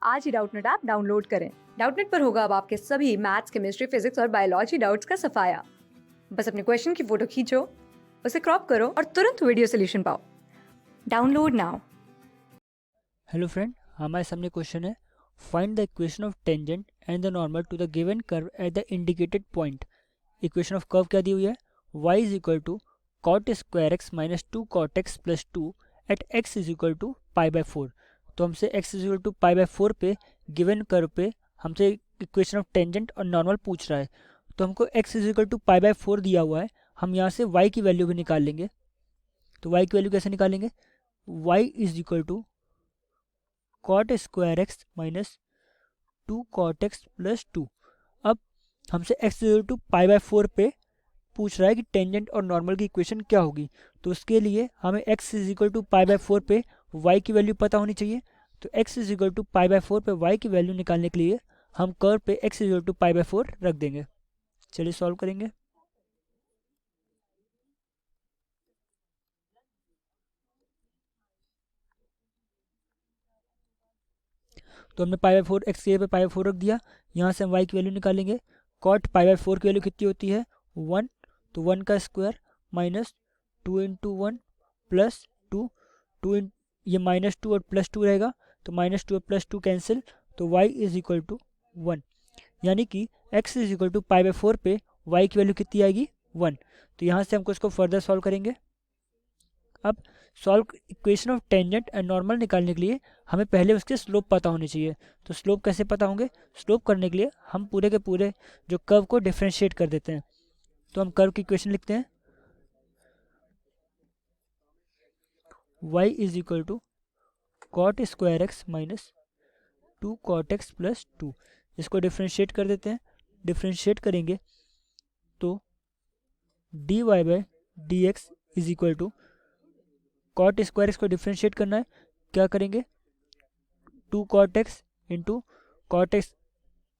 आज ही Doubtnut app download करें। Doubtnut पर होगा अब आपके सभी मैथ्स, केमिस्ट्री, फिजिक्स और बायोलॉजी डाउट्स का सफाया। बस अपने क्वेश्चन की फोटो खींचो, उसे क्रॉप करो और तुरंत वीडियो सोल्यूशन पाओ। Download now. हेलो फ्रेंड, हमारे सामने क्वेश्चन है find the equation of tangent and the normal to the given curve at the indicated point. Equation of curve क्या दी हुई है? y is equal to cot square x minus two cot x plus two at x is equal to pi by four. तो हमसे x is equal to pi by four पे given curve पे हमसे equation of tangent और normal पूछ रहा है। तो हमको x is equal to pi by four दिया हुआ है, हम यहाँ से y की वैल्यू भी निकाल लेंगे। तो y की वैल्यू कैसे निकालेंगे? y is equal to cot square x minus two cot x plus two. अब हमसे x equal to pi by four पे पूछ रहा है कि टेंजेंट और नॉर्मल की इक्वेशन क्या होगी। तो उसके लिए हमें x is equal to pi by four पे वाई की वैल्यू पता होनी चाहिए। तो x is equal to pi by four पे वाई की वैल्यू निकालने के लिए हम कर्व पे x is equal to pi by four रख देंगे। चलिए सॉल्व करेंगे। तो हमने पाई बाई फोर एक्स के पे पाई बाई फोर रख दिया। यहाँ से हम वाई की वैल्यू निकालेंगे। कॉट पाई बाई फोर की वैल्यू कितनी होती है? वन। तो वन का square minus two into one plus two. Two इन ये माइनस टू और प्लस टू रहेगा, तो माइनस टू और प्लस टू कैंसिल। तो y is equal to one, यानी कि x is equal to pi by four पे y की वैल्यू कितनी आएगी? वन। तो यहाँ से हमको इसको फर्दर सॉल्व करेंगे। अब solve equation of tangent and normal निकालने के लिए हमें पहले उसके स्लोप पता होने चाहिए। तो स्लोप कैसे पता होंगे? स्लोप करने के लिए हम पूरे के पूरे जो कर्व को डिफ्रेंशिएट कर देते हैं। तो हम कर्व की इक्वेशन लिखते हैं y is equal to cot square x minus two cot x plus two. इसको डिफ्रेंशिएट कर देते हैं। डिफ्रेंशिएट करेंगे तो D Y by D x is equal to cot square x को डिफ्रेंशिएट करना है। क्या करेंगे? Two cot x into cot x.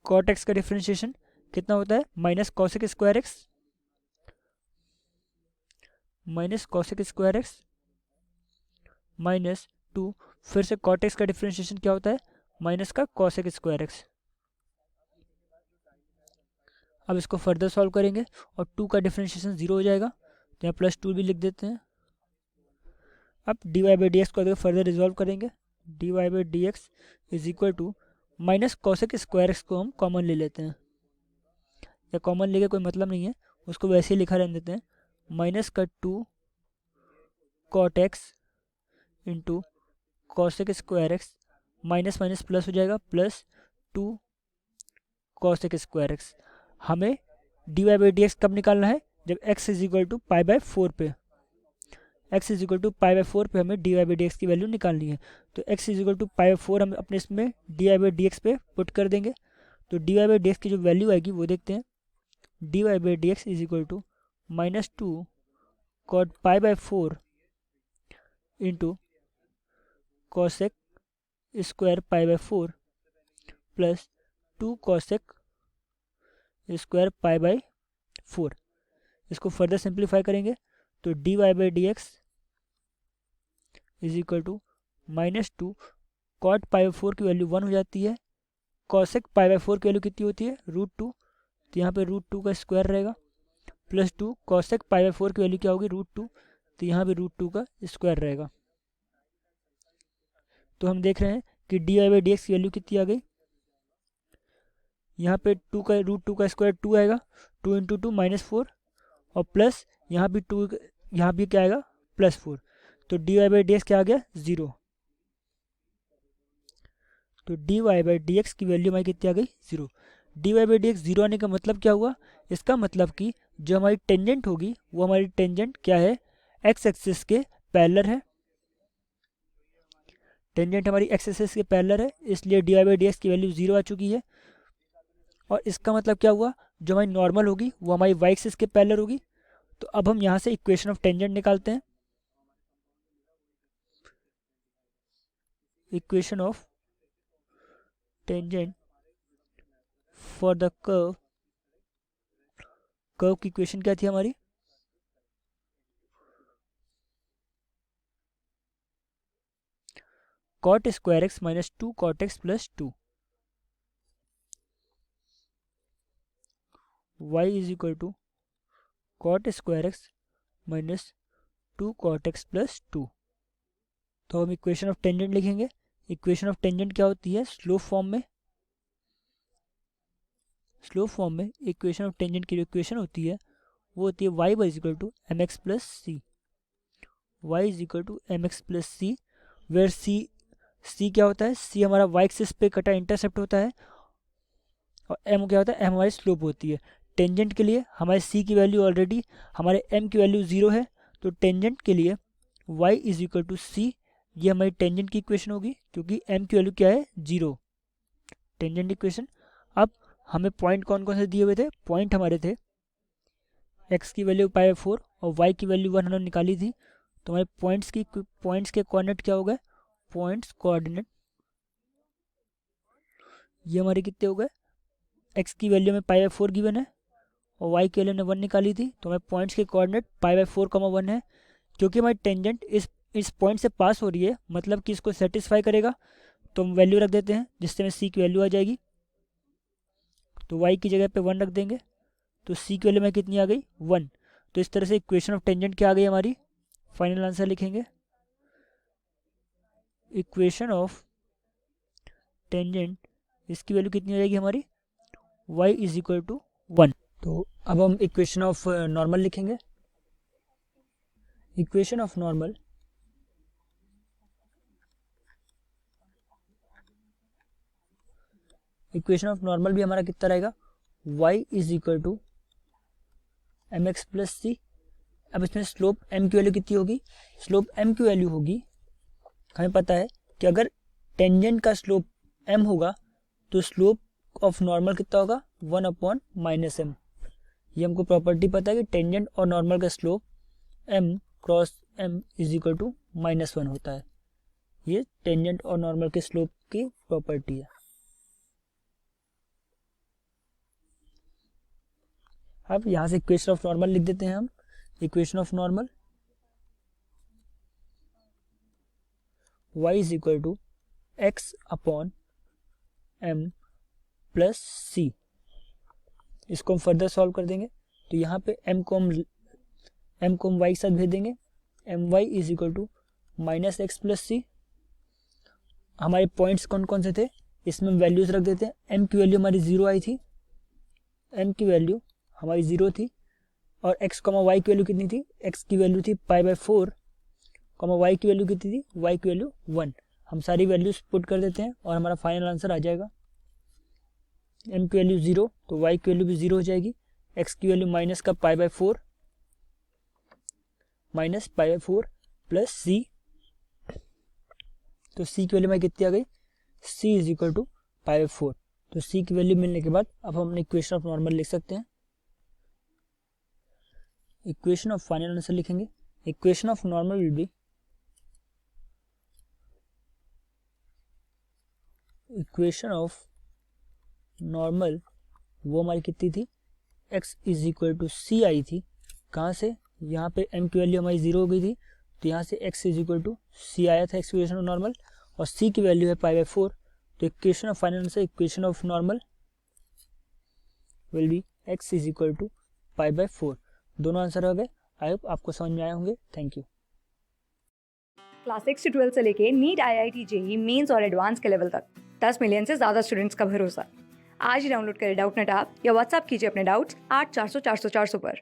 Cot x का डिफ्रेंशिएशन कितना होता है? Minus cosec square x minus cosec square x minus two. फिर से कॉट एक्स का डिफ्रेंशिएशन क्या होता है? माइनस का कॉसेक स्क्वायर एक्स। अब इसको फर्दर सॉल्व करेंगे और टू का डिफ्रेंशिएशन जीरो हो जाएगा, तो यहाँ प्लस टू भी लिख देते हैं। अब d Y by D x को फर्दर रिजॉल्व करेंगे। D Y by D x is equal to minus cosec square x को हम कॉमन ले लेते हैं, या कॉमन लेके कोई मतलब नहीं है, उसको वैसे ही लिखा रहने देते हैं। माइनस का two cot x into cosec square x minus minus plus हो जाएगा, plus two cosec square X. हमें D Y by D X कब निकालना है? जब X is equal to pi by four पे। X is equal to pi by four पे हमें D Y by D x की वैल्यू निकालनी है। तो x is equal to pi by four हम अपने इसमें D Y by D x पे पुट कर देंगे। तो D Y by D x की जो वैल्यू आएगी वो देखते हैं। D Y by D x is equal to minus two cot pi by four into cosec square pi by four plus two cosec square pi by four. इसको further simplify करेंगे तो D Y by D x is equal to minus two cot pi by four की value one हो जाती है, cosec pi by four की value कितनी होती है? Root two. तो यहाँ पे रूट टू का स्क्वायर रहेगा, plus two cosec pi by four की वैल्यू क्या होगी? Root two. तो यहाँ पे रूट टू का स्क्वायर रहेगा। तो हम देख रहे हैं कि D Y by D x की वैल्यू कितनी आ गई? यहाँ पे टू का रूट टू का स्क्वायर टू आएगा, two into two minus four, और प्लस यहाँ भी टू, यहाँ भी क्या आएगा? Plus four. तो D Y by D X क्या आ गया? जीरो। तो D Y by D x की वैल्यू हमारी कितनी आ गई? Zero. D Y by D X zero आने का मतलब क्या हुआ? इसका मतलब कि जो हमारी टेंजेंट होगी वो हमारी टेंजेंट क्या है? एक्स एक्सिस के पैरेलल है। टेंजेंट हमारी एक्स एक्सिस के पैरेलल है, इसलिए d Y by D x की वैल्यू जीरो आ चुकी है। और इसका मतलब क्या हुआ? जो हमारी नॉर्मल होगी वो हमारी वाई एक्सिस के पैरेलल होगी। तो अब हम यहाँ से इक्वेशन ऑफ टेंजेंट निकालते हैं। Equation of tangent for the curve. Curve की इक्वेशन क्या थी हमारी? Cot square x minus 2 cot x plus 2, y is equal to cot square x minus 2 cot x plus 2। तो हम इक्वेशन ऑफ टेंजेंट लिखेंगे। Equation of tangent क्या होती है? स्लोप फॉर्म में इक्वेशन ऑफ टेंजेंट की जो इक्वेशन होती है वो होती है y is equal to M X plus C, Y is equal to M X plus C, where C क्या होता है? सी हमारा y एक्सिस पे कटा इंटरसेप्ट होता है, और m क्या होता है? m हमारी स्लोप होती है। टेंजेंट के लिए हमारे c की वैल्यू ऑलरेडी हमारे m की वैल्यू 0 है, तो टेंजेंट के लिए y इज इक्वल टू सी, ये हमारी टेंजेंट की इक्वेशन होगी, क्योंकि m की वैल्यू क्या है? 0, टेंजेंट इक्वेशन। अब हमें पॉइंट कौन कौन से दिए हुए थे? पॉइंट हमारे थे x की वैल्यू π/4 और y की वैल्यू 1 हमने निकाली थी, तो हमारे पॉइंट्स के कोऑर्डिनेट क्या हो गए? पॉइंट्स कोऑर्डिनेट ये हमारे कितने हो गए? x की वैल्यू में π/4 गिवन है और y की वैल्यू ने 1 निकाली थी, तो हमारे पॉइंट्स के कोऑर्डिनेट π/4, 1 है। क्योंकि हमारी टेंजेंट इस पॉइंट से पास हो रही है, मतलब कि इसको सेटिस्फाई करेगा, तो हम वैल्यू रख देते हैं, जिससे में c की वैल्यू आ जाएगी। तो y की जगह पे 1 रख देंगे, तो c की वैल्यू में कितनी आ गई? 1। तो इस तरह से इक्वेशन ऑफ टेंजेंट क्या आ गई हमारी? फाइनल आंसर लिखेंगे, इक्वेशन ऑफ टेंजेंट, इसकी वैल्यू कितनी आ जाएगी हमारी? y is equal to 1। तो अब हम इक्वेशन ऑफ नॉर्मल लिखेंगे। इक्वेशन ऑफ नॉर्मल भी हमारा कितना रहेगा? y is equal to M X plus C. अब इसमें स्लोप m की वैल्यू कितनी होगी? स्लोप m की वैल्यू होगी, हमें पता है कि अगर टेंजेंट का स्लोप m होगा तो स्लोप ऑफ नॉर्मल कितना होगा? 1/-m। ये हमको प्रॉपर्टी पता है कि टेंजेंट और नॉर्मल का slope m cross m is equal to -1 होता है। ये टेंजेंट और नॉर्मल के स्लोप की प्रॉपर्टी है। अब यहाँ से इक्वेशन ऑफ नॉर्मल लिख देते हैं हम। Equation of normal y is equal to x/m plus C. इसको हम फर्दर सॉल्व कर देंगे, तो यहाँ पे m को हम y के साथ भेज देंगे। my is equal to -x plus C. हमारे पॉइंट्स कौन कौन से थे? इसमें हम वैल्यूज रख देते हैं। m की वैल्यू हमारी 0 आई थी, m की वैल्यू हमारी 0 थी, और x, y की वैल्यू कितनी थी? x की वैल्यू थी π/4, y की वैल्यू कितनी थी? y की वैल्यू 1। हम सारी वैल्यूज पुट कर देते हैं और हमारा फाइनल आंसर आ जाएगा। m की वैल्यू 0, तो y की वैल्यू भी 0 हो जाएगी। x की वैल्यू माइनस का π/4 प्लस c, तो c की वैल्यू में कितनी आ गई? c is equal to π/4। तो c की वैल्यू मिलने के बाद अब हम अपने इक्वेशन ऑफ नॉर्मल लिख सकते हैं। इक्वेशन ऑफ फाइनल आंसर लिखेंगे। Equation of normal will B equation of normal, वो हमारी कितनी थी? x इज इक्वल टू सी आई थी। कहाँ से? यहाँ पे m की वैल्यू हमारी 0 हो गई थी, तो यहाँ से x is equal to C आया था इक्वेशन ऑफ नॉर्मल, और c की वैल्यू है π/4। तो equation of final answer, equation of normal will be x is equal to π/4। दोनों आंसर हो गए। आई होप आपको समझ में आए होंगे। Thank you. क्लास 6 से 12 से लेके नीट, IIT, JEE मेंस और एडवांस के लेवल तक 10 मिलियन से ज़्यादा स्टूडेंट्स का भरोसा। आज ही डाउनलोड करें डाउटनेट ऐप या व्हाट्सएप कीजिए अपने डाउट्स 8400 400 400 पर।